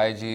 IG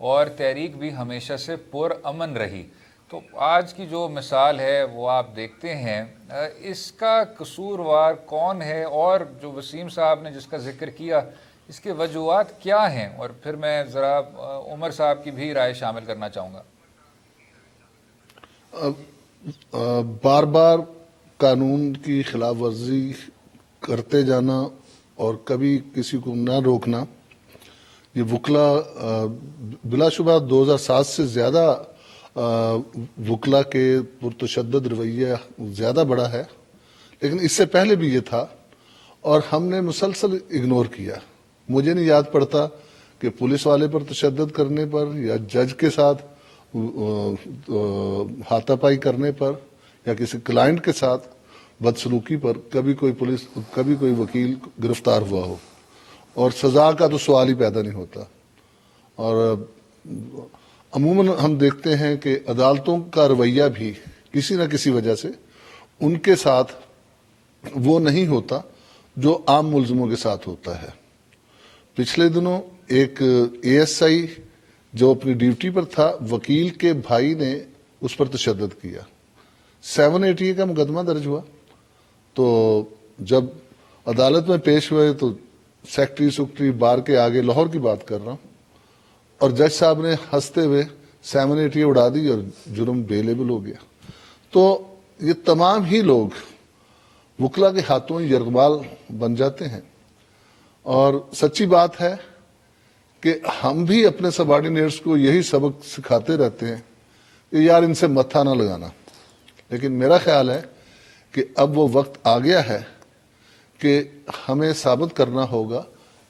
اور تحریک بھی ہمیشہ سے پرامن رہی. تو آج کی جو مثال ہے وہ آپ دیکھتے ہیں, اس کا قصوروار کون ہے, اور جو وسیم صاحب نے جس کا ذکر کیا اس کے وجوہات کیا ہیں, اور پھر میں ذرا عمر صاحب کی بھی رائے شامل کرنا چاہوں گا. بار بار قانون کی خلاف ورزی کرتے جانا اور کبھی کسی کو نہ روکنا, یہ وکلا بلا شبہ 2007 سے زیادہ وکلا کے پرتشدد رویہ زیادہ بڑا ہے, لیکن اس سے پہلے بھی یہ تھا اور ہم نے مسلسل اگنور کیا. مجھے نہیں یاد پڑتا کہ پولیس والے پر تشدد کرنے پر یا جج کے ساتھ ہاتھا پائی کرنے پر یا کسی کلائنٹ کے ساتھ بدسلوکی پر کبھی کوئی وکیل گرفتار ہوا ہو, اور سزا کا تو سوال ہی پیدا نہیں ہوتا. اور عموماً ہم دیکھتے ہیں کہ عدالتوں کا رویہ بھی کسی نہ کسی وجہ سے ان کے ساتھ وہ نہیں ہوتا جو عام ملزموں کے ساتھ ہوتا ہے. پچھلے دنوں ایک اے ایس آئی جو اپنی ڈیوٹی پر تھا, وکیل کے بھائی نے اس پر تشدد کیا. 780 کا مقدمہ درج ہوا. تو جب عدالت میں پیش ہوئے تو سیکٹری بار کے آگے, لاہور کی بات کر رہا ہوں, اور جج صاحب نے ہنستے ہوئے 780 اڑا دی اور جرم بے لیبل ہو گیا. تو یہ تمام ہی لوگ وکلا کے ہاتھوں یرغمال بن جاتے ہیں. اور سچی بات ہے کہ ہم بھی اپنے سبارڈینیٹس کو یہی سبق سکھاتے رہتے ہیں کہ یار ان سے متھا نہ لگانا. لیکن میرا خیال ہے کہ اب وہ وقت آ گیا ہے کہ ہمیں ثابت کرنا ہوگا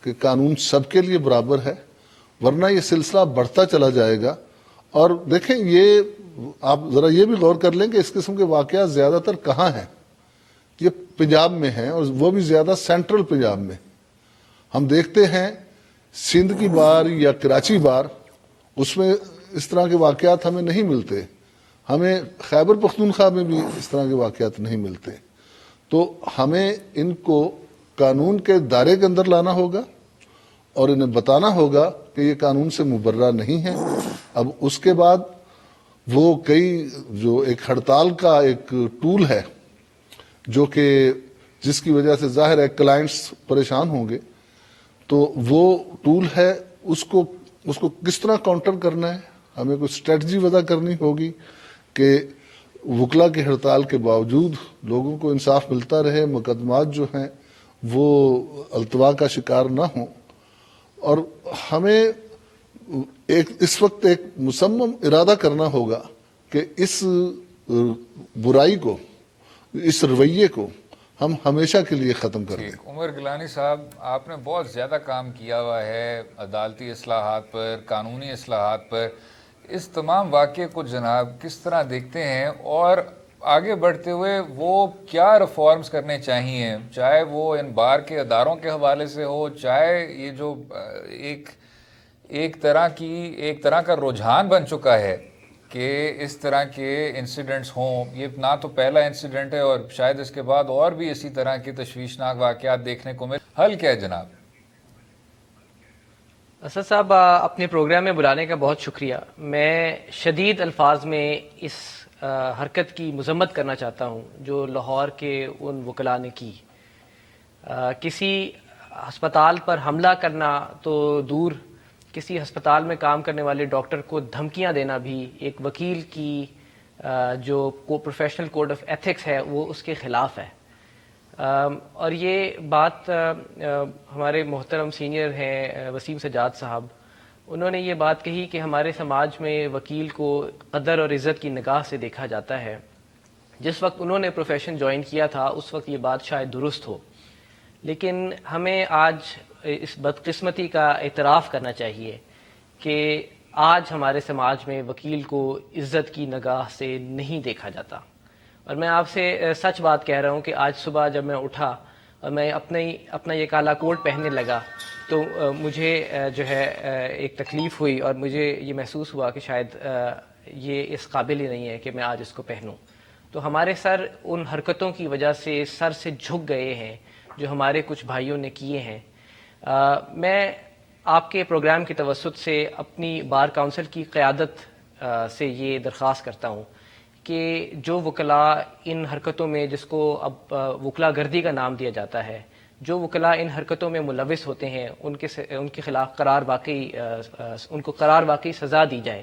کہ قانون سب کے لیے برابر ہے, ورنہ یہ سلسلہ بڑھتا چلا جائے گا. اور دیکھیں, یہ آپ ذرا یہ بھی غور کر لیں کہ اس قسم کے واقعات زیادہ تر کہاں ہیں. یہ پنجاب میں ہیں, اور وہ بھی زیادہ سینٹرل پنجاب میں. ہم دیکھتے ہیں سندھ کی بار یا کراچی بار, اس میں اس طرح کے واقعات ہمیں نہیں ملتے. ہمیں خیبر پختونخوا میں بھی اس طرح کے واقعات نہیں ملتے. تو ہمیں ان کو قانون کے دائرے کے اندر لانا ہوگا اور انہیں بتانا ہوگا کہ یہ قانون سے مبرہ نہیں ہے. اب اس کے بعد وہ جو ایک ہڑتال کا ایک ٹول ہے جو کہ جس کی وجہ سے ظاہر ہے کلائنٹس پریشان ہوں گے, تو وہ ٹول ہے, اس کو کس طرح کاؤنٹر کرنا ہے. ہمیں کوئی اسٹریٹجی وضع کرنی ہوگی کہ وکلا کی ہڑتال کے باوجود لوگوں کو انصاف ملتا رہے, مقدمات جو ہیں وہ التوا کا شکار نہ ہوں. اور ہمیں اس وقت ایک مصمم ارادہ کرنا ہوگا کہ اس برائی کو, اس رویے کو ہم ہمیشہ کے لیے ختم کر دیں. عمر گیلانی صاحب, آپ نے بہت زیادہ کام کیا ہوا ہے عدالتی اصلاحات پر, قانونی اصلاحات پر. اس تمام واقعے کو جناب کس طرح دیکھتے ہیں, اور آگے بڑھتے ہوئے وہ کیا ریفارمز کرنے چاہیے, چاہے وہ ان بار کے اداروں کے حوالے سے ہو, چاہے یہ جو ایک طرح کا رجحان بن چکا ہے کہ اس طرح کے انسیڈنٹس ہوں. یہ نہ تو پہلا انسیڈنٹ ہے, اور شاید اس کے بعد اور بھی اسی طرح کے تشویشناک واقعات دیکھنے کو ملے. حل کیا ہے جناب؟ اسد صاحب, اپنے پروگرام میں بلانے کا بہت شکریہ. میں شدید الفاظ میں اس حرکت کی مذمت کرنا چاہتا ہوں جو لاہور کے ان وکلاء نے کی. کسی ہسپتال پر حملہ کرنا تو دور, کسی ہسپتال میں کام کرنے والے ڈاکٹر کو دھمکیاں دینا بھی ایک وکیل کی جو پروفیشنل کوڈ آف ایتھکس ہے وہ اس کے خلاف ہے. اور یہ بات ہمارے محترم سینئر ہیں وسیم سجاد صاحب, انہوں نے یہ بات کہی کہ ہمارے سماج میں وکیل کو قدر اور عزت کی نگاہ سے دیکھا جاتا ہے. جس وقت انہوں نے پروفیشن جوائن کیا تھا اس وقت یہ بات شاید درست ہو, لیکن ہمیں آج اس بدقسمتی کا اعتراف کرنا چاہیے کہ آج ہمارے سماج میں وکیل کو عزت کی نگاہ سے نہیں دیکھا جاتا. اور میں آپ سے سچ بات کہہ رہا ہوں کہ آج صبح جب میں اٹھا اور میں اپنا یہ کالا کوٹ پہننے لگا تو مجھے جو ہے ایک تکلیف ہوئی, اور مجھے یہ محسوس ہوا کہ شاید یہ اس قابل ہی نہیں ہے کہ میں آج اس کو پہنوں. تو ہمارے سر ان حرکتوں کی وجہ سے سر سے جھک گئے ہیں جو ہمارے کچھ بھائیوں نے کیے ہیں. میں آپ کے پروگرام کی توسط سے اپنی بار کونسل کی قیادت سے یہ درخواست کرتا ہوں کہ جو وکلاء ان حرکتوں میں، جس کو اب وکلا گردی کا نام دیا جاتا ہے، جو وکلاء ان حرکتوں میں ملوث ہوتے ہیں ان کے خلاف ان کو قرار واقعی سزا دی جائے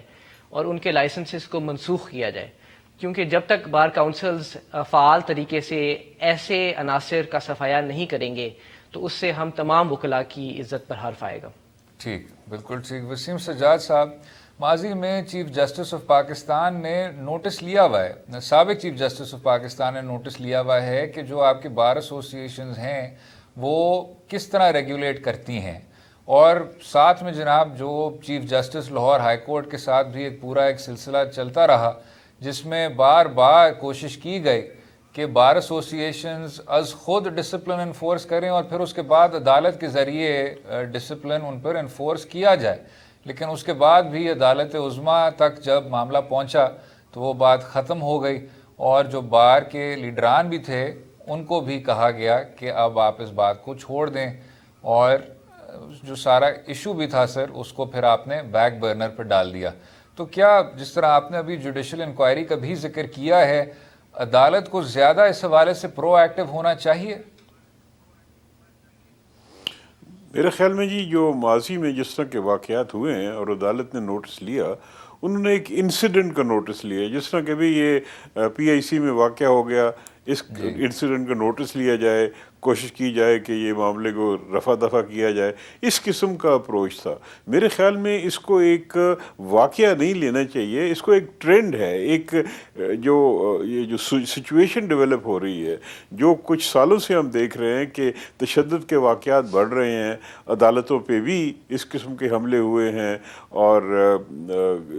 اور ان کے لائسنسز کو منسوخ کیا جائے، کیونکہ جب تک بار کونسلز فعال طریقے سے ایسے عناصر کا صفایا نہیں کریں گے تو اس سے ہم تمام وکلاء کی عزت پر حرف آئے گا۔ ٹھیک، بالکل ٹھیک۔ وسیم سجاد صاحب، ماضی میں چیف جسٹس آف پاکستان نے نوٹس لیا ہوا ہے، سابق چیف جسٹس آف پاکستان نے نوٹس لیا ہوا ہے کہ جو آپ کی بار ایسوسیشنز ہیں وہ کس طرح ریگولیٹ کرتی ہیں، اور ساتھ میں جناب جو chief justice Lahore high court کے ساتھ بھی ایک سلسلہ چلتا رہا جس میں بار بار کوشش کی گئی کہ بار ایسوسیشنز از خود ڈسپلن انفورس کریں اور پھر اس کے بعد عدالت کے ذریعے ڈسپلن ان پر انفورس کیا جائے، لیکن اس کے بعد بھی عدالت عظمیٰ تک جب معاملہ پہنچا تو وہ بات ختم ہو گئی، اور جو بار کے لیڈران بھی تھے ان کو بھی کہا گیا کہ اب آپ اس بات کو چھوڑ دیں، اور جو سارا ایشو بھی تھا سر اس کو پھر آپ نے بیک برنر پہ ڈال دیا۔ تو کیا جس طرح آپ نے ابھی جوڈیشل انکوائری کا بھی ذکر کیا ہے، عدالت کو زیادہ اس حوالے سے پرو ایکٹیو ہونا چاہیے؟ میرے خیال میں جی جو ماضی میں جس طرح کے واقعات ہوئے ہیں اور عدالت نے نوٹس لیا، انہوں نے ایک انسیڈنٹ کا نوٹس لیا، جس طرح کہ بھی یہ پی آئی سی میں واقعہ ہو گیا، اس انسیڈنٹ کا نوٹس لیا جائے، کوشش کی جائے کہ یہ معاملے کو رفع دفع کیا جائے، اس قسم کا اپروچ تھا۔ میرے خیال میں اس کو ایک واقعہ نہیں لینا چاہیے، اس کو ایک ٹرینڈ ہے، ایک جو سچویشن ڈیولپ ہو رہی ہے، جو کچھ سالوں سے ہم دیکھ رہے ہیں کہ تشدد کے واقعات بڑھ رہے ہیں، عدالتوں پہ بھی اس قسم کے حملے ہوئے ہیں اور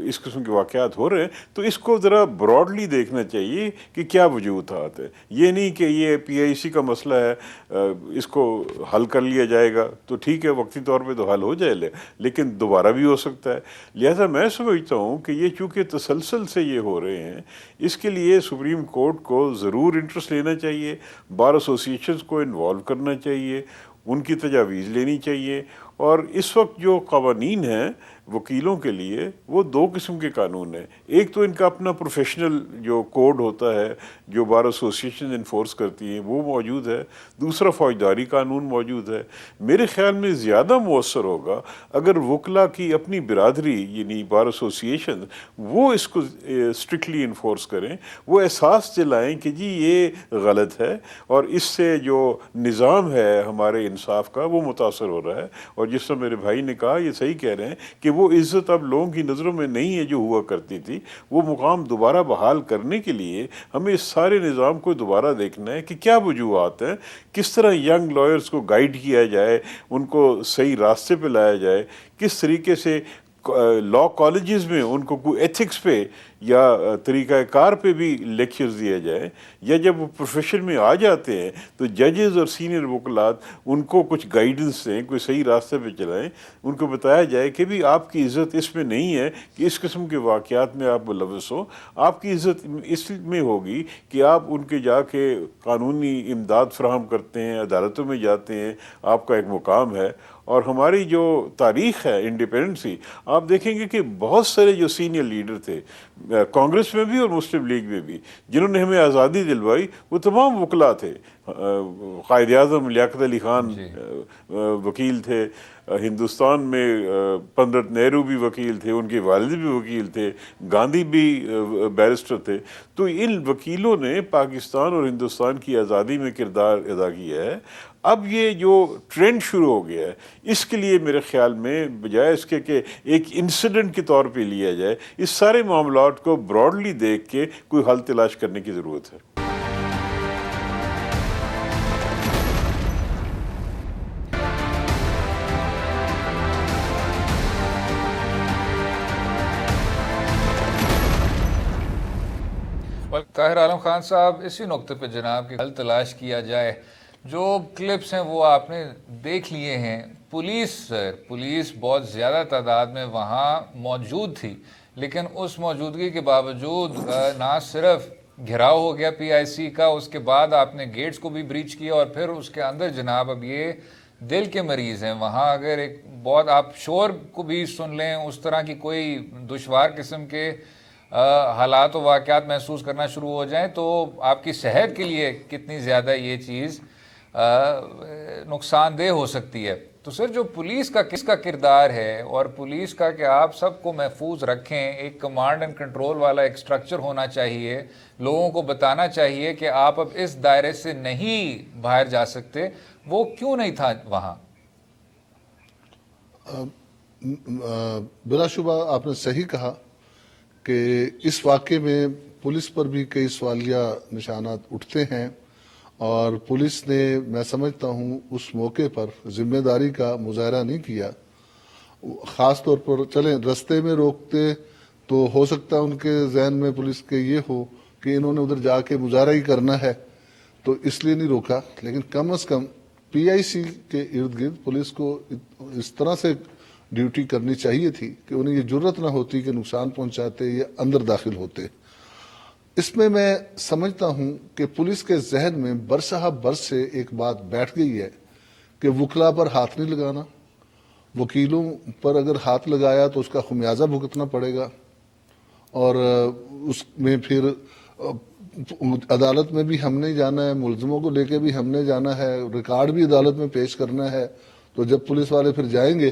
اس قسم کے واقعات ہو رہے ہیں، تو اس کو ذرا براڈلی دیکھنا چاہیے کہ کیا وجوہات ہیں۔ یہ نہیں کہ یہ پی آئی سی کا مسئلہ ہے، اس کو حل کر لیا جائے گا تو ٹھیک ہے، وقتی طور پہ تو حل ہو جائے، لیکن دوبارہ بھی ہو سکتا ہے۔ لہذا میں سمجھتا ہوں کہ یہ چونکہ تسلسل سے یہ ہو رہے ہیں، اس کے لیے سپریم کورٹ کو ضرور انٹرسٹ لینا چاہیے، بار ایسوسیشنز کو انوالو کرنا چاہیے، ان کی تجاویز لینی چاہیے، اور اس وقت جو قوانین ہیں وکیلوں کے لیے وہ دو قسم کے قانون ہیں۔ ایک تو ان کا اپنا پروفیشنل جو کوڈ ہوتا ہے جو بار ایسوسیشن انفورس کرتی ہیں وہ موجود ہے، دوسرا فوجداری قانون موجود ہے۔ میرے خیال میں زیادہ مؤثر ہوگا اگر وکلا کی اپنی برادری یعنی بار ایسوسیشن وہ اس کو اسٹرکٹلی انفورس کریں، وہ احساس دلائیں کہ جی یہ غلط ہے اور اس سے جو نظام ہے ہمارے انصاف کا وہ متاثر ہو رہا ہے، اور جس طرح میرے بھائی نے کہا یہ صحیح کہہ رہے ہیں کہ وہ عزت اب لوگوں کی نظروں میں نہیں ہے جو ہوا کرتی تھی، وہ مقام دوبارہ بحال کرنے کے لیے ہمیں اس سارے نظام کو دوبارہ دیکھنا ہے کہ کیا وجوہات ہیں، کس طرح ینگ لائرز کو گائیڈ کیا جائے، ان کو صحیح راستے پہ لایا جائے، کس طریقے سے لاء کالجز میں ان کو کوئی ایتھکس پہ یا طریقہ کار پہ بھی لیکچرز دیا جائے، یا جب وہ پروفیشن میں آ جاتے ہیں تو ججز اور سینئر وکلات ان کو کچھ گائیڈنس دیں، کوئی صحیح راستے پہ چلائیں، ان کو بتایا جائے کہ بھی آپ کی عزت اس میں نہیں ہے کہ اس قسم کے واقعات میں آپ ملوث ہو، آپ کی عزت اس میں ہوگی کہ آپ ان کے جا کے قانونی امداد فراہم کرتے ہیں، عدالتوں میں جاتے ہیں، آپ کا ایک مقام ہے۔ اور ہماری جو تاریخ ہے انڈیپینڈنسی، آپ دیکھیں گے کہ بہت سارے جو سینئر لیڈر تھے کانگریس میں بھی اور مسلم لیگ میں بھی جنہوں نے ہمیں آزادی دلوائی، وہ تمام وکلا تھے۔ قائد اعظم لیاقت علی خان وکیل تھے، ہندوستان میں پنڈت نہرو بھی وکیل تھے، ان کے والد بھی وکیل تھے، گاندھی بھی بیرسٹر تھے۔ تو ان وکیلوں نے پاکستان اور ہندوستان کی آزادی میں کردار ادا کیا ہے۔ اب یہ جو ٹرینڈ شروع ہو گیا ہے، اس کے لیے میرے خیال میں بجائے اس کے کہ ایک انسیڈنٹ کے طور پہ لیا جائے، اس سارے معاملات کو براڈلی دیکھ کے کوئی حل تلاش کرنے کی ضرورت ہے۔ طاہر عالم خان صاحب، اسی نقطے پہ جناب کہ حل تلاش کیا جائے، جو کلپس ہیں وہ آپ نے دیکھ لیے ہیں، پولیس بہت زیادہ تعداد میں وہاں موجود تھی، لیکن اس موجودگی کے باوجود نہ صرف گھراؤ ہو گیا پی آئی سی کا، اس کے بعد آپ نے گیٹس کو بھی بریچ کیا، اور پھر اس کے اندر جناب اب یہ دل کے مریض ہیں وہاں اگر ایک بہت آپ شور کو بھی سن لیں, اس طرح کی کوئی دشوار قسم کے حالات و واقعات محسوس کرنا شروع ہو جائیں تو آپ کی صحت کے لیے کتنی زیادہ یہ چیز نقصان دہ ہو سکتی ہے. تو سر جو پولیس کا کس کا کردار ہے اور پولیس کا کہ آپ سب کو محفوظ رکھیں, ایک کمانڈ اینڈ کنٹرول والا ایک سٹرکچر ہونا چاہیے, لوگوں کو بتانا چاہیے کہ آپ اب اس دائرے سے نہیں باہر جا سکتے, وہ کیوں نہیں تھا وہاں؟ بلا شبہ آپ نے صحیح کہا کہ اس واقعے میں پولیس پر بھی کئی سوالیہ نشانات اٹھتے ہیں, اور پولیس نے میں سمجھتا ہوں اس موقع پر ذمہ داری کا مظاہرہ نہیں کیا. خاص طور پر چلیں رستے میں روکتے تو ہو سکتا ہے ان کے ذہن میں پولیس کے یہ ہو کہ انہوں نے ادھر جا کے مظاہرہ ہی کرنا ہے تو اس لیے نہیں روکا, لیکن کم از کم پی آئی سی کے ارد گرد پولیس کو اس طرح سے ڈیوٹی کرنی چاہیے تھی کہ انہیں یہ جرت نہ ہوتی کہ نقصان پہنچاتے یا اندر داخل ہوتے. اس میں سمجھتا ہوں کہ پولیس کے ذہن میں برسہ برس سے ایک بات بیٹھ گئی ہے کہ وکلا پر ہاتھ نہیں لگانا, وکیلوں پر اگر ہاتھ لگایا تو اس کا خمیازہ بھگتنا پڑے گا, اور اس میں پھر عدالت میں بھی ہم نے جانا ہے, ملزموں کو لے کے بھی ہم نے جانا ہے, ریکارڈ بھی عدالت میں پیش کرنا ہے. تو جب پولیس والے پھر جائیں گے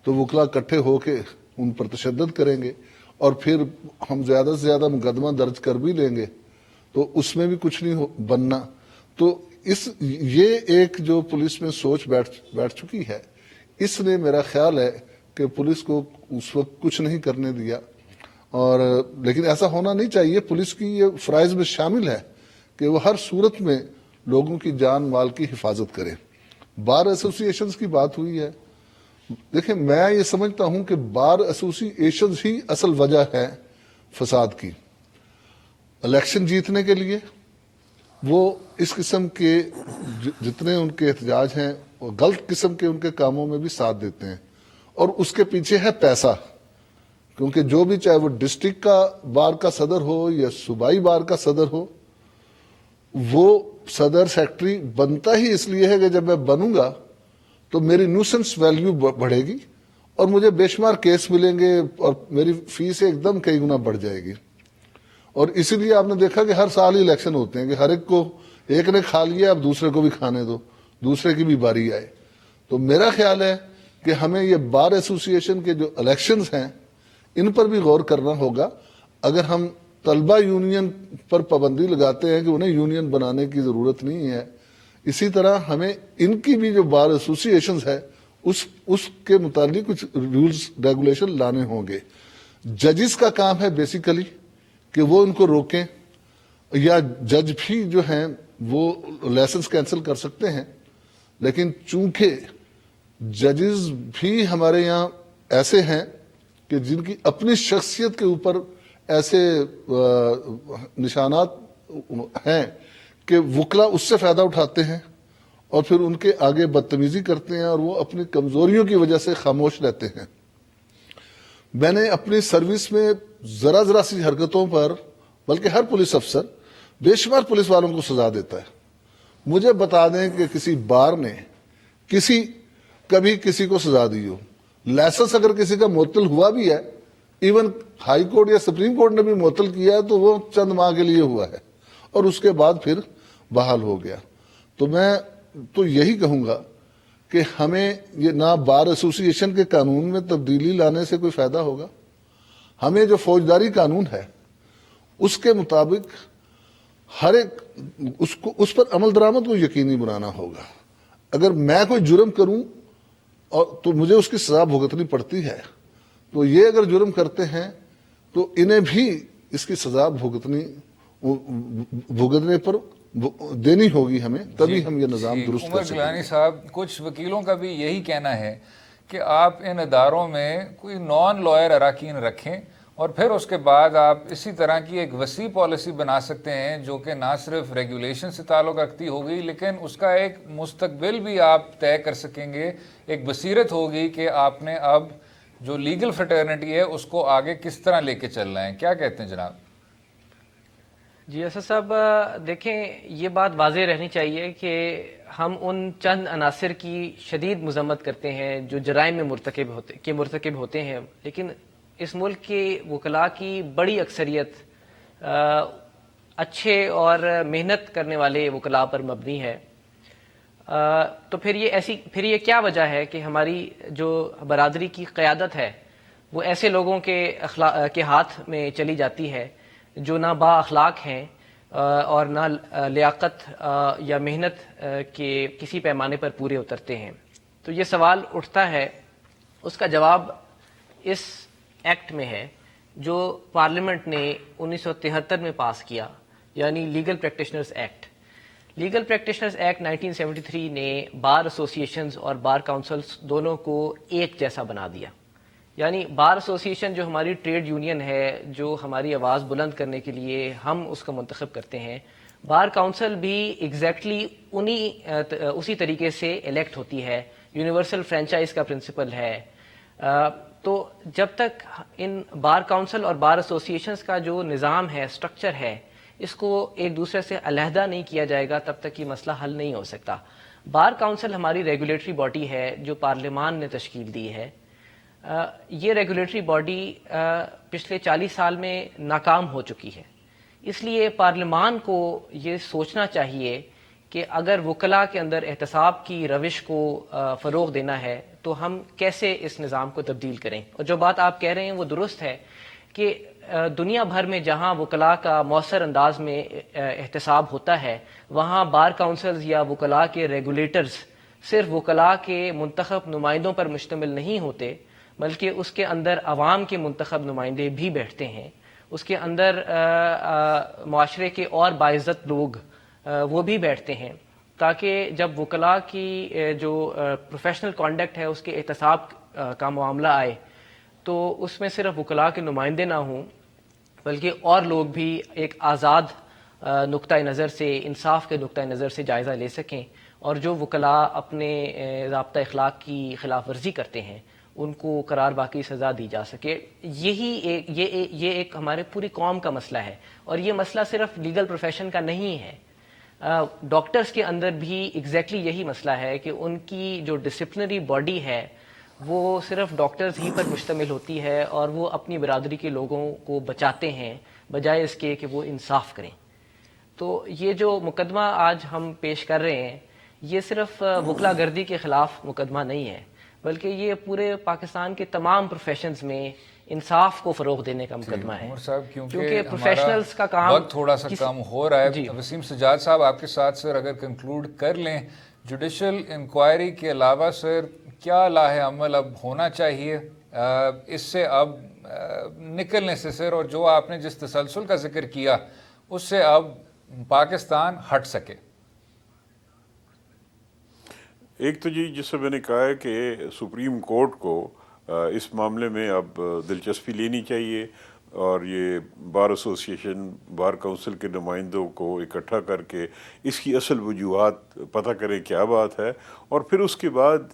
تو وکلا اکٹھے ہو کے ان پر تشدد کریں گے, اور پھر ہم زیادہ سے زیادہ مقدمہ درج کر بھی لیں گے تو اس میں بھی کچھ نہیں بننا. تو یہ ایک جو پولیس میں سوچ بیٹھ چکی ہے, اس نے میرا خیال ہے کہ پولیس کو اس وقت کچھ نہیں کرنے دیا. اور لیکن ایسا ہونا نہیں چاہیے, پولیس کی یہ فرائض میں شامل ہے کہ وہ ہر صورت میں لوگوں کی جان مال کی حفاظت کرے. بار ایسوسی ایشنز کی بات ہوئی ہے, دیکھیں میں یہ سمجھتا ہوں کہ بار ایسوسی ایشنز ہی اصل وجہ ہے فساد کی. الیکشن جیتنے کے لیے وہ اس قسم کے جتنے ان کے احتجاج ہیں وہ غلط قسم کے ان کے کاموں میں بھی ساتھ دیتے ہیں, اور اس کے پیچھے ہے پیسہ. کیونکہ جو بھی چاہے وہ ڈسٹرکٹ کا بار کا صدر ہو یا صوبائی بار کا صدر ہو, وہ صدر سیکٹری بنتا ہی اس لیے ہے کہ جب میں بنوں گا تو میری نیوسنس ویلیو بڑھے گی اور مجھے بے شمار کیس ملیں گے اور میری فیس ایک دم کئی گنا بڑھ جائے گی. اور اسی لیے آپ نے دیکھا کہ ہر سال ہی الیکشن ہوتے ہیں کہ ہر ایک نے کھا لیا, اب دوسرے کو بھی کھانے دو, دوسرے کی بھی باری آئے. تو میرا خیال ہے کہ ہمیں یہ بار ایسوسی ایشن کے جو الیکشنز ہیں ان پر بھی غور کرنا ہوگا. اگر ہم طلبہ یونین پر پابندی لگاتے ہیں کہ انہیں یونین بنانے کی ضرورت نہیں ہے, اسی طرح ہمیں ان کی بھی جو بار ایسوسی ایشنز ہے اس کے متعلق کچھ رولز ریگولیشن لانے ہوں گے. ججز کا کام ہے بیسیکلی کہ وہ ان کو روکیں, یا جج بھی جو ہیں وہ لائسنس کینسل کر سکتے ہیں, لیکن چونکہ ججز بھی ہمارے یہاں ایسے ہیں کہ جن کی اپنی شخصیت کے اوپر ایسے نشانات ہیں کہ وکلا اس سے فائدہ اٹھاتے ہیں اور پھر ان کے آگے بدتمیزی کرتے ہیں اور وہ اپنی کمزوریوں کی وجہ سے خاموش رہتے ہیں. میں نے اپنی سروس میں ذرا سی حرکتوں پر, بلکہ ہر پولیس افسر بے شمار پولیس والوں کو سزا دیتا ہے. مجھے بتا دیں کہ کسی بار نے کبھی کسی کو سزا دی ہو. لائسنس اگر کسی کا معطل ہوا بھی ہے, ایون ہائی کورٹ یا سپریم کورٹ نے بھی معطل کیا ہے, تو وہ چند ماہ کے لیے ہوا ہے اور اس کے بعد پھر بحال ہو گیا. تو میں تو یہی کہوں گا کہ ہمیں یہ نہ بار ایسوسی ایشن کے قانون میں تبدیلی لانے سے کوئی فائدہ ہوگا. ہمیں جو فوجداری قانون ہے اس کے مطابق ہر ایک اس پر عمل درآمد کو یقینی بنانا ہوگا. اگر میں کوئی جرم کروں اور تو مجھے اس کی سزا بھگتنی پڑتی ہے, تو یہ اگر جرم کرتے ہیں تو انہیں بھی اس کی سزا بھگتنے پر دینی ہوگی ہمیں, تبھی ہم یہ نظام درست کر سکیں گے. عمر گیلانی صاحب, کچھ وکیلوں کا بھی یہی کہنا ہے کہ آپ ان اداروں میں کوئی نان لائر اراکین رکھیں اور پھر اس کے بعد آپ اسی طرح کی ایک وسیع پالیسی بنا سکتے ہیں جو کہ نہ صرف ریگولیشن سے تعلق رکھتی ہوگی لیکن اس کا ایک مستقبل بھی آپ طے کر سکیں گے. ایک بصیرت ہوگی کہ آپ نے اب جو لیگل فریٹرنیٹی ہے اس کو آگے کس طرح لے کے چل رہے ہیں. کیا کہتے ہیں جناب؟ جی اسد صاحب، دیکھیں یہ بات واضح رہنی چاہیے کہ ہم ان چند عناصر کی شدید مذمت کرتے ہیں جو جرائم میں مرتکب ہوتے ہیں، لیکن اس ملک کے وکلاء کی بڑی اکثریت اچھے اور محنت کرنے والے وکلاء پر مبنی ہے. تو پھر یہ کیا وجہ ہے کہ ہماری جو برادری کی قیادت ہے وہ ایسے لوگوں کے ہاتھ میں چلی جاتی ہے جو نہ با اخلاق ہیں اور نہ لیاقت یا محنت کے کسی پیمانے پر پورے اترتے ہیں. تو یہ سوال اٹھتا ہے، اس کا جواب اس ایکٹ میں ہے جو پارلیمنٹ نے 1973 میں پاس کیا، یعنی legal practitioners act. Legal practitioners act 1973 نے بار ایسوسیشنز اور بار کاؤنسلز دونوں کو ایک جیسا بنا دیا. یعنی بار ایسوسیشن جو ہماری ٹریڈ یونین ہے، جو ہماری آواز بلند کرنے کے لیے ہم اس کو منتخب کرتے ہیں، بار کاؤنسل بھی ایگزیکٹلی اسی طریقے سے الیکٹ ہوتی ہے. یونیورسل فرینچائز کا پرنسپل ہے. تو جب تک ان بار کاؤنسل اور بار ایسوسیشنز کا جو نظام ہے، اسٹرکچر ہے، اس کو ایک دوسرے سے علیحدہ نہیں کیا جائے گا تب تک یہ مسئلہ حل نہیں ہو سکتا. بار کاؤنسل ہماری ریگولیٹری باڈی ہے جو پارلیمان نے تشکیل دی ہے. یہ ریگولیٹری باڈی پچھلے 40 سال میں ناکام ہو چکی ہے. اس لیے پارلیمان کو یہ سوچنا چاہیے کہ اگر وکلاء کے اندر احتساب کی روش کو فروغ دینا ہے تو ہم کیسے اس نظام کو تبدیل کریں. اور جو بات آپ کہہ رہے ہیں وہ درست ہے کہ دنیا بھر میں جہاں وکلاء کا مؤثر انداز میں احتساب ہوتا ہے، وہاں بار کاؤنسلز یا وکلاء کے ریگولیٹرز صرف وکلاء کے منتخب نمائندوں پر مشتمل نہیں ہوتے، بلکہ اس کے اندر عوام کے منتخب نمائندے بھی بیٹھتے ہیں. اس کے اندر معاشرے کے اور باعزت لوگ وہ بھی بیٹھتے ہیں، تاکہ جب وکلاء کی جو پروفیشنل کانڈکٹ ہے اس کے احتساب کا معاملہ آئے تو اس میں صرف وکلاء کے نمائندے نہ ہوں بلکہ اور لوگ بھی ایک آزاد نقطۂ نظر سے، انصاف کے نقطۂ نظر سے جائزہ لے سکیں، اور جو وکلاء اپنے ضابطہ اخلاق کی خلاف ورزی کرتے ہیں ان کو قرار باقی سزا دی جا سکے. یہ ایک ہمارے پوری قوم کا مسئلہ ہے. اور یہ مسئلہ صرف لیگل پروفیشن کا نہیں ہے، ڈاکٹرز کے اندر بھی ایگزیکٹلی یہی مسئلہ ہے کہ ان کی جو ڈسپلنری باڈی ہے وہ صرف ڈاکٹرز ہی پر مشتمل ہوتی ہے، اور وہ اپنی برادری کے لوگوں کو بچاتے ہیں بجائے اس کے کہ وہ انصاف کریں. تو یہ جو مقدمہ آج ہم پیش کر رہے ہیں یہ صرف وکلا گردی کے خلاف مقدمہ نہیں ہے، بلکہ یہ پورے پاکستان کے تمام پروفیشنز میں انصاف کو فروغ دینے کا مقدمہ ہے. عمر صاحب، کیونکہ پروفیشنلز کا کام وقت تھوڑا سا کم ہو رہا ہے. وسیم سجاد صاحب آپ کے ساتھ سر اگر کنکلوڈ کر لیں، جوڈیشل انکوائری کے علاوہ سر کیا لاہ عمل اب ہونا چاہیے اس سے اب نکلنے سے سر، اور جو آپ نے جس تسلسل کا ذکر کیا اس سے اب پاکستان ہٹ سکے؟ ایک تو جی جس سے میں نے کہا ہے کہ سپریم کورٹ کو اس معاملے میں اب دلچسپی لینی چاہیے، اور یہ بار ایسوسیشن، بار کونسل کے نمائندوں کو اکٹھا کر کے اس کی اصل وجوہات پتہ کریں کیا بات ہے، اور پھر اس کے بعد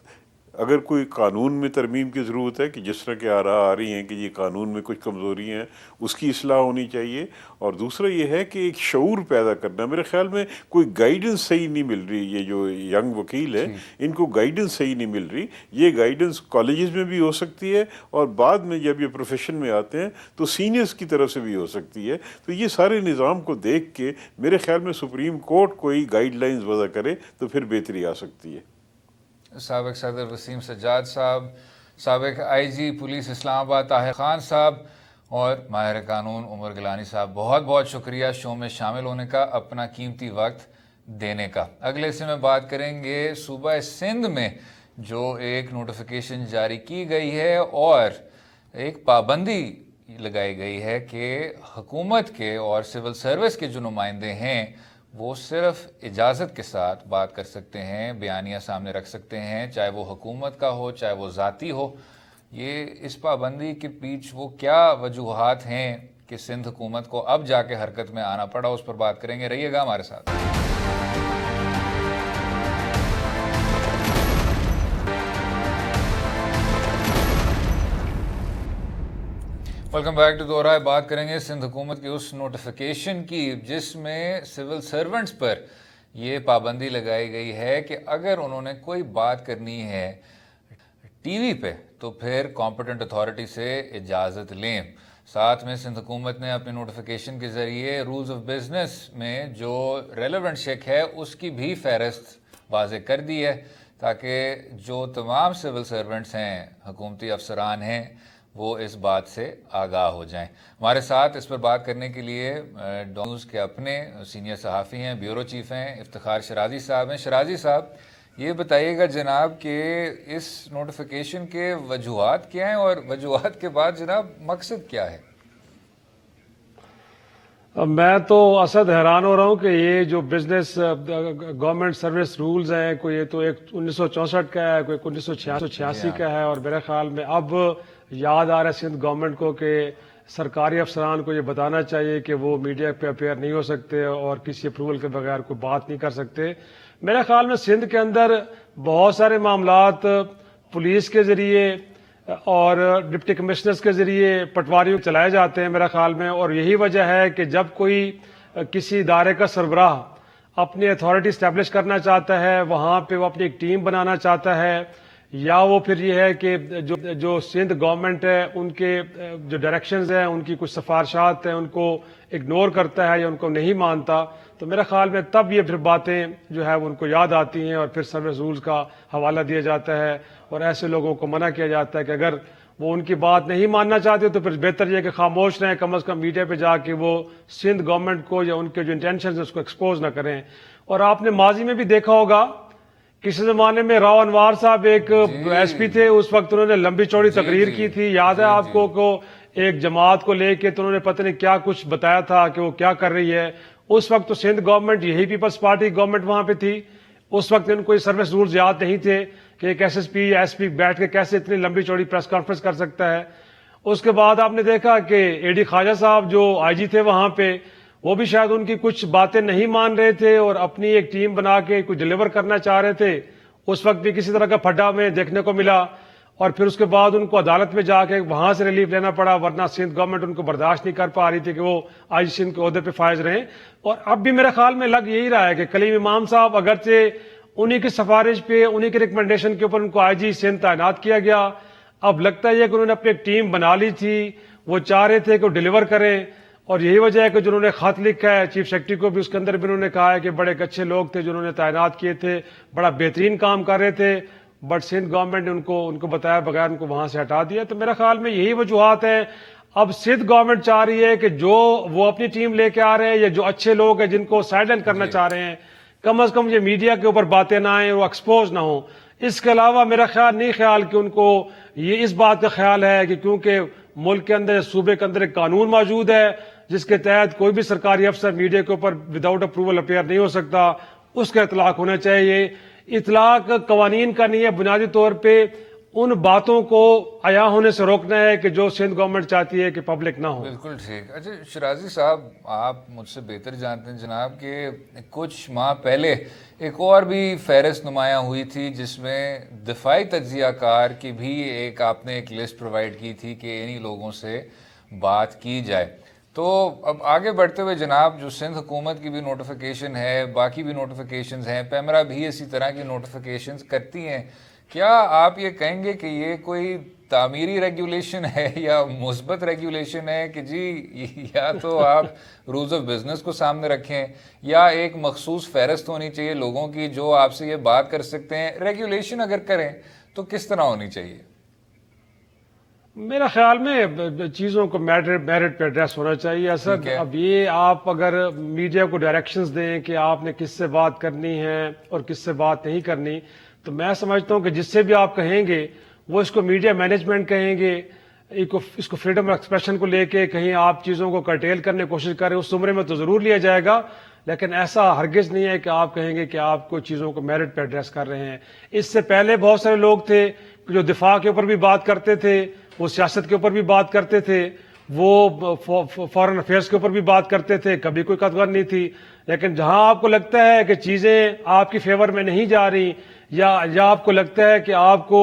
اگر کوئی قانون میں ترمیم کی ضرورت ہے کہ جس طرح کے آ رہی ہیں کہ یہ قانون میں کچھ کمزوری ہیں، اس کی اصلاح ہونی چاہیے. اور دوسرا یہ ہے کہ ایک شعور پیدا کرنا. میرے خیال میں کوئی گائیڈنس صحیح نہیں مل رہی. یہ جو ینگ وکیل ہیں ان کو گائیڈنس صحیح نہیں مل رہی. یہ گائیڈنس کالجز میں بھی ہو سکتی ہے، اور بعد میں جب یہ پروفیشن میں آتے ہیں تو سینئرز کی طرف سے بھی ہو سکتی ہے. تو یہ سارے نظام کو دیکھ کے میرے خیال میں سپریم کورٹ کوئی گائیڈ لائنز وضع کرے تو پھر بہتری آ سکتی ہے. سابق صدر وسیم سجاد صاحب، سابق آئی جی پولیس اسلام آباد طاہر خان صاحب، اور ماہر قانون عمر گیلانی صاحب، بہت بہت شکریہ شو میں شامل ہونے کا، اپنا قیمتی وقت دینے کا. اگلے سے میں بات کریں گے صوبہ سندھ میں جو ایک نوٹیفیکیشن جاری کی گئی ہے اور ایک پابندی لگائی گئی ہے کہ حکومت کے اور سول سروس کے جو نمائندے ہیں وہ صرف اجازت کے ساتھ بات کر سکتے ہیں، بیانیہ سامنے رکھ سکتے ہیں، چاہے وہ حکومت کا ہو چاہے وہ ذاتی ہو. یہ اس پابندی کے پیچھے وہ کیا وجوہات ہیں کہ سندھ حکومت کو اب جا کے حرکت میں آنا پڑا، اس پر بات کریں گے. رہیے گا ہمارے ساتھ. ویلکم بیک ٹو دورہ. بات کریں گے سندھ حکومت کی اس نوٹیفیکیشن کی جس میں سول سرونٹس پر یہ پابندی لگائی گئی ہے کہ اگر انہوں نے کوئی بات کرنی ہے ٹی وی پہ تو پھر کمپیٹنٹ اتھارٹی سے اجازت لیں. ساتھ میں سندھ حکومت نے اپنی نوٹیفیکیشن کے ذریعے رولز آف بزنس میں جو ریلیونٹ شک ہے اس کی بھی فہرست واضح کر دی ہے تاکہ جو تمام سول سرونٹس ہیں، حکومتی افسران ہیں، وہ اس بات سے آگاہ ہو جائیں. ہمارے ساتھ اس پر بات کرنے کے لیے نیوز کے اپنے سینئر صحافی ہیں، بیورو چیف ہیں، افتخار شرازی صاحب ہیں. شرازی صاحب، یہ بتائیے گا جناب کہ اس نوٹیفیکیشن کے وجوہات کیا ہیں اور وجوہات کے بعد جناب مقصد کیا ہے؟ میں تو اسد حیران ہو رہا ہوں کہ یہ جو بزنس گورنمنٹ سروس رولز ہیں، کوئی یہ تو ایک 1964 کا ہے، کوئی 1986 کا ہے، اور میرے خیال میں اب یاد آ رہا ہے سندھ گورنمنٹ کو کہ سرکاری افسران کو یہ بتانا چاہیے کہ وہ میڈیا پہ اپیئر نہیں ہو سکتے اور کسی اپروول کے بغیر کوئی بات نہیں کر سکتے. میرے خیال میں سندھ کے اندر بہت سارے معاملات پولیس کے ذریعے اور ڈپٹی کمشنرز کے ذریعے پٹواریوں چلائے جاتے ہیں میرے خیال میں، اور یہی وجہ ہے کہ جب کوئی کسی ادارے کا سربراہ اپنی اتھارٹی اسٹیبلش کرنا چاہتا ہے، وہاں پہ وہ اپنی ایک ٹیم بنانا چاہتا ہے، یا وہ پھر یہ ہے کہ جو سندھ گورنمنٹ ہے ان کے جو ڈائریکشنز ہیں، ان کی کچھ سفارشات ہیں، ان کو اگنور کرتا ہے یا ان کو نہیں مانتا، تو میرے خیال میں تب یہ پھر باتیں جو ہے وہ ان کو یاد آتی ہیں اور پھر سروس رولز کا حوالہ دیا جاتا ہے اور ایسے لوگوں کو منع کیا جاتا ہے کہ اگر وہ ان کی بات نہیں ماننا چاہتے تو پھر بہتر یہ کہ خاموش رہیں، کم از کم میڈیا پہ جا کے وہ سندھ گورنمنٹ کو یا ان کے جو انٹینشنز اس کو ایکسپوز نہ کریں. اور آپ نے ماضی میں بھی دیکھا ہوگا، کسی زمانے میں راؤ انوار صاحب ایک ایس پی تھے، اس وقت انہوں نے لمبی چوڑی تقریر کی تھی، یاد ہے آپ کو ایک جماعت کو لے کے تو انہوں نے پتہ نہیں کیا کچھ بتایا تھا کہ وہ کیا کر رہی ہے. اس وقت تو سندھ گورنمنٹ، یہی پیپلز پارٹی گورنمنٹ وہاں پہ تھی، اس وقت ان کو یہ سروس رولز یاد نہیں تھے کہ ایک ایس ایس پی یا ایس پی بیٹھ کے کیسے اتنی لمبی چوڑی پریس کانفرنس کر سکتا ہے. اس کے بعد آپ نے دیکھا کہ اے ڈی خواجہ صاحب جو آئی جی تھے وہاں پہ، وہ بھی شاید ان کی کچھ باتیں نہیں مان رہے تھے اور اپنی ایک ٹیم بنا کے کچھ ڈیلیور کرنا چاہ رہے تھے. اس وقت بھی کسی طرح کا پھڈا میں دیکھنے کو ملا اور پھر اس کے بعد ان کو عدالت میں جا کے وہاں سے ریلیف لینا پڑا، ورنہ سندھ گورنمنٹ ان کو برداشت نہیں کر پا رہی تھی کہ وہ آج سندھ کے عہدے پہ فائز رہیں. اور اب بھی میرے خیال میں لگ یہی رہا ہے کہ کلیم امام صاحب اگرچہ انہی کی سفارش پہ، انہی کی ریکمنڈیشن کے اوپر ان کو آئی جی سندھ تعینات کیا گیا، اب لگتا ہے کہ انہوں نے اپنی ایک ٹیم بنا لی تھی، وہ چاہ رہے تھے کہ وہ ڈیلیور کریں. اور یہی وجہ ہے کہ جنہوں نے خط لکھا ہے چیف سیکرٹری کو بھی، اس کے اندر بھی انہوں نے کہا ہے کہ بڑے اچھے لوگ تھے جنہوں نے تعینات کیے تھے، بڑا بہترین کام کر رہے تھے، بٹ سندھ گورنمنٹ نے ان کو بتایا بغیر ان کو وہاں سے ہٹا دیا. تو میرا خیال میں یہی وجوہات ہیں. اب سندھ گورنمنٹ چاہ رہی ہے کہ جو وہ اپنی ٹیم لے کے آ رہے ہیں یا جو اچھے لوگ ہیں جن کو سائیڈ لائن کرنا چاہ رہے ہیں، کم از کم یہ میڈیا کے اوپر باتیں نہ آئیں، وہ ایکسپوز نہ ہوں. اس کے علاوہ میرا خیال کہ ان کو یہ اس بات کا خیال ہے کہ کیونکہ ملک کے اندر، صوبے کے اندر ایک قانون موجود ہے جس کے تحت کوئی بھی سرکاری افسر میڈیا کے اوپر وداؤٹ اپروول اپیئر نہیں ہو سکتا، اس کا اطلاق ہونا چاہیے. اطلاق قوانین کا نہیں ہے، بنیادی طور پہ ان باتوں کو عیاں ہونے سے روکنا ہے کہ جو سندھ گورنمنٹ چاہتی ہے کہ پبلک نہ ہو. بالکل ٹھیک. اچھا شرازی صاحب، آپ مجھ سے بہتر جانتے ہیں جناب کہ کچھ ماہ پہلے ایک اور بھی فہرست نمایاں ہوئی تھی جس میں دفاعی تجزیہ کار کی بھی آپ نے ایک لسٹ پرووائڈ کی تھی کہ انہی لوگوں سے بات کی جائے. تو اب آگے بڑھتے ہوئے جناب، جو سندھ حکومت کی بھی نوٹیفیکیشن ہے، باقی بھی نوٹیفیکیشنز ہیں، پیمرا بھی اسی طرح کی نوٹیفیکیشنز کرتی ہیں، کیا آپ یہ کہیں گے کہ یہ کوئی تعمیری ریگولیشن ہے یا مثبت ریگولیشن ہے کہ جی یا تو آپ رولز آف بزنس کو سامنے رکھیں یا ایک مخصوص فہرست ہونی چاہیے لوگوں کی جو آپ سے یہ بات کر سکتے ہیں؟ ریگولیشن اگر کریں تو کس طرح ہونی چاہیے؟ میرا خیال میں چیزوں کو میرٹ پہ ایڈریس ہونا چاہیے. اصل اب یہ آپ اگر میڈیا کو ڈائریکشنز دیں کہ آپ نے کس سے بات کرنی ہے اور کس سے بات نہیں کرنی، تو میں سمجھتا ہوں کہ جس سے بھی آپ کہیں گے وہ اس کو میڈیا مینجمنٹ کہیں گے، اس کو فریڈم آف ایکسپریشن کو لے کے کہیں آپ چیزوں کو کرٹیل کرنے کی کوشش کریں، اس عمرے میں تو ضرور لیا جائے گا، لیکن ایسا ہرگز نہیں ہے کہ آپ کہیں گے کہ آپ کو چیزوں کو میرٹ پہ ایڈریس کر رہے ہیں. اس سے پہلے بہت سارے لوگ تھے جو دفاع کے اوپر بھی بات کرتے تھے، وہ سیاست کے اوپر بھی بات کرتے تھے، وہ فارن افیئرس کے اوپر بھی بات کرتے تھے، کبھی کوئی قدغن نہیں تھی. لیکن جہاں آپ کو لگتا ہے کہ چیزیں آپ کی فیور میں نہیں جا رہی یا آپ کو لگتا ہے کہ آپ کو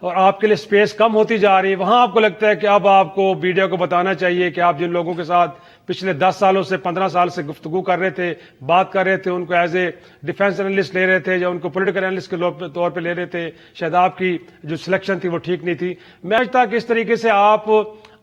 اور آپ کے لیے سپیس کم ہوتی جا رہی ہے, وہاں آپ کو لگتا ہے کہ اب آپ کو میڈیا کو بتانا چاہیے کہ آپ جن لوگوں کے ساتھ پچھلے 10 سالوں سے 15 سال سے گفتگو کر رہے تھے, بات کر رہے تھے, ان کو ایز اے ڈیفینس انالسٹ لے رہے تھے یا ان کو پولیٹیکل انالسٹ کے طور پہ لے رہے تھے, شاید آپ کی جو سلیکشن تھی وہ ٹھیک نہیں تھی. میں آج تک اس طریقے سے آپ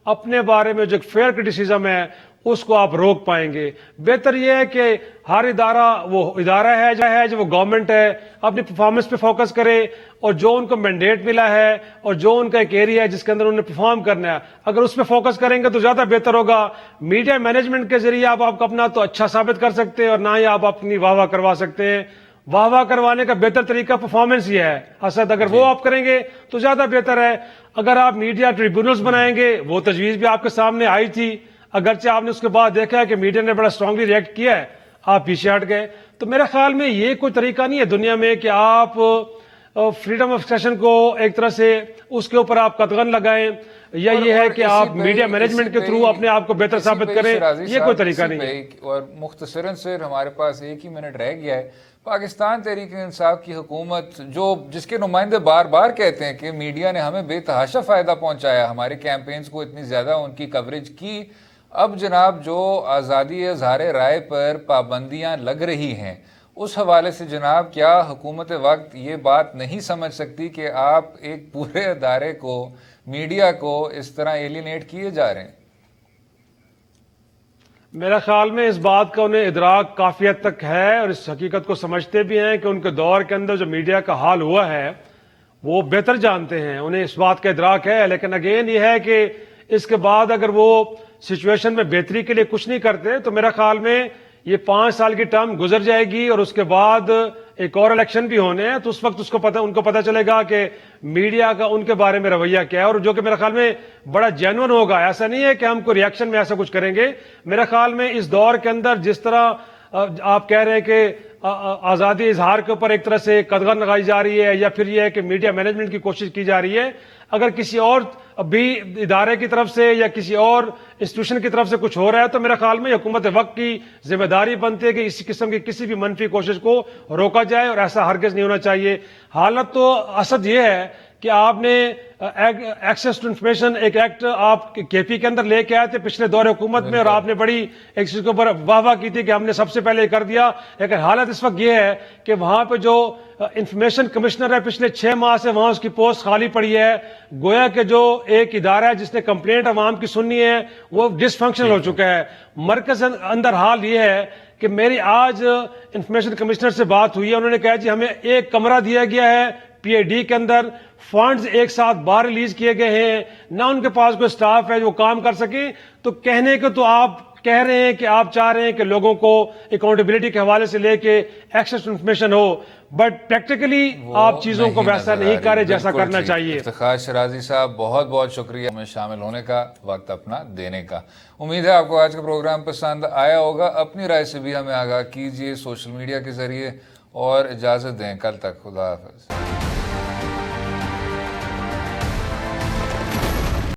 اپنے بارے میں جو فیئر کرٹیسزم ہے اس کو آپ روک پائیں گے. بہتر یہ ہے کہ ہر ادارہ وہ ادارہ ہے جو وہ گورنمنٹ ہے, اپنی پرفارمنس پہ فوکس کرے اور جو ان کو مینڈیٹ ملا ہے اور جو ان کا ایک ایریا ہے جس کے اندر انہیں پرفارم کرنا ہے, اگر اس پہ فوکس کریں گے تو زیادہ بہتر ہوگا. میڈیا مینجمنٹ کے ذریعے آپ اپنا تو اچھا ثابت کر سکتے ہیں اور نہ ہی آپ اپنی واہ واہ کروا سکتے ہیں. واہ واہ کروانے کا بہتر طریقہ پرفارمنس یہ ہے اسد, اگر وہ آپ کریں گے تو زیادہ بہتر ہے. اگر آپ میڈیا ٹریبیونلز بنائیں گے, وہ تجویز بھی آپ کے سامنے آئی تھی, اگرچہ آپ نے اس کے بعد دیکھا ہے کہ میڈیا نے بڑا اسٹرانگلی ریئیکٹ کیا ہے, آپ پیچھے ہٹ گئے. تو میرے خیال میں یہ کوئی طریقہ نہیں ہے دنیا میں کہ آپ فریڈم آف ایکسپریشن کو ایک طرح سے اس کے اوپر آپ قدغن لگائیں, یا یہ ہے کہ آپ میڈیا مینجمنٹ کے تھرو اپنے آپ کو بہتر ثابت کریں, یہ کوئی طریقہ نہیں ہے. اور مختصراً سے ہمارے پاس 1 ہی منٹ رہ گیا ہے. پاکستان تحریک انصاف کی حکومت جس کے نمائندے بار بار کہتے ہیں کہ میڈیا نے ہمیں بے تحاشا فائدہ پہنچایا, ہمارے کیمپینز کو اتنی زیادہ ان کی کوریج کی, اب جناب جو آزادی اظہار رائے پر پابندیاں لگ رہی ہیں اس حوالے سے جناب کیا حکومت وقت یہ بات نہیں سمجھ سکتی کہ آپ ایک پورے ادارے کو, میڈیا کو اس طرح ایلینیٹ کیے جا رہے ہیں؟ میرا خیال میں اس بات کا انہیں ادراک کافی حد تک ہے اور اس حقیقت کو سمجھتے بھی ہیں کہ ان کے دور کے اندر جو میڈیا کا حال ہوا ہے وہ بہتر جانتے ہیں, انہیں اس بات کا ادراک ہے. لیکن اگین یہ ہے کہ اس کے بعد اگر وہ سچویشن میں بہتری کے لیے کچھ نہیں کرتے تو میرا خیال میں یہ 5 سال کی ٹرم گزر جائے گی اور اس کے بعد ایک اور الیکشن بھی ہونے ہیں, تو اس وقت ان کو پتہ چلے گا کہ میڈیا کا ان کے بارے میں رویہ کیا ہے, اور جو کہ میرا خیال میں بڑا جینون ہوگا. ایسا نہیں ہے کہ ہم کو ریئیکشن میں ایسا کچھ کریں گے. میرا خیال میں اس دور کے اندر جس طرح آپ کہہ رہے ہیں کہ آزادی اظہار کے اوپر ایک طرح سے قدغن لگائی جا رہی ہے یا پھر یہ ہے کہ میڈیا مینجمنٹ کی کوشش کی جا رہی ہے, اگر کسی اور بھی ادارے کی طرف سے یا کسی اور انسٹیٹیوشن کی طرف سے کچھ ہو رہا ہے تو میرا خیال میں حکومت وقت کی ذمہ داری بنتی ہے کہ اس قسم کی کسی بھی منفی کوشش کو روکا جائے, اور ایسا ہرگز نہیں ہونا چاہیے. حالت تو اسد یہ ہے کہ آپ نے ایکسیس ٹو انفارمیشن ایک ایکٹ آپ کے پی کے اندر لے کے آئے تھے پچھلے دور حکومت میں, اور آپ نے بڑی ایک چیز کے اوپر واہ واہ کی تھی کہ ہم نے سب سے پہلے کر دیا. لیکن حالت اس وقت یہ ہے کہ وہاں پہ جو انفارمیشن کمشنر ہے پچھلے 6 ماہ سے وہاں اس کی پوسٹ خالی پڑی ہے. گویا کہ جو ایک ادارہ ہے جس نے کمپلینٹ عوام کی سننی ہے وہ ڈس فنکشنل ہو چکا ہے. مرکز اندر حال یہ ہے کہ میری آج انفارمیشن کمشنر سے بات ہوئی ہے, انہوں نے کہا جی ہمیں ایک کمرہ دیا گیا ہے پی اے ڈی کے اندر, فنڈز ایک ساتھ باہر ریلیز کیے گئے ہیں, نہ ان کے پاس کوئی سٹاف ہے جو کام کر سکے. تو کہنے کو تو آپ کہہ رہے ہیں کہ آپ چاہ رہے ہیں کہ لوگوں کو اکاؤنٹیبلٹی کے حوالے سے لے کے ایکسیس ٹو انفارمیشن ہو, بٹ پریکٹیکلی آپ چیزوں کو ویسا نہیں کریں جیسا کرنا چاہیے. افتخار شرازی صاحب بہت بہت شکریہ میں شامل ہونے کا, وقت اپنا دینے کا. امید ہے آپ کو آج کا پروگرام پسند آیا ہوگا. اپنی رائے سے بھی ہمیں آگاہ کیجیے سوشل میڈیا کے ذریعے, اور اجازت دیں کل تک. خدا حافظ.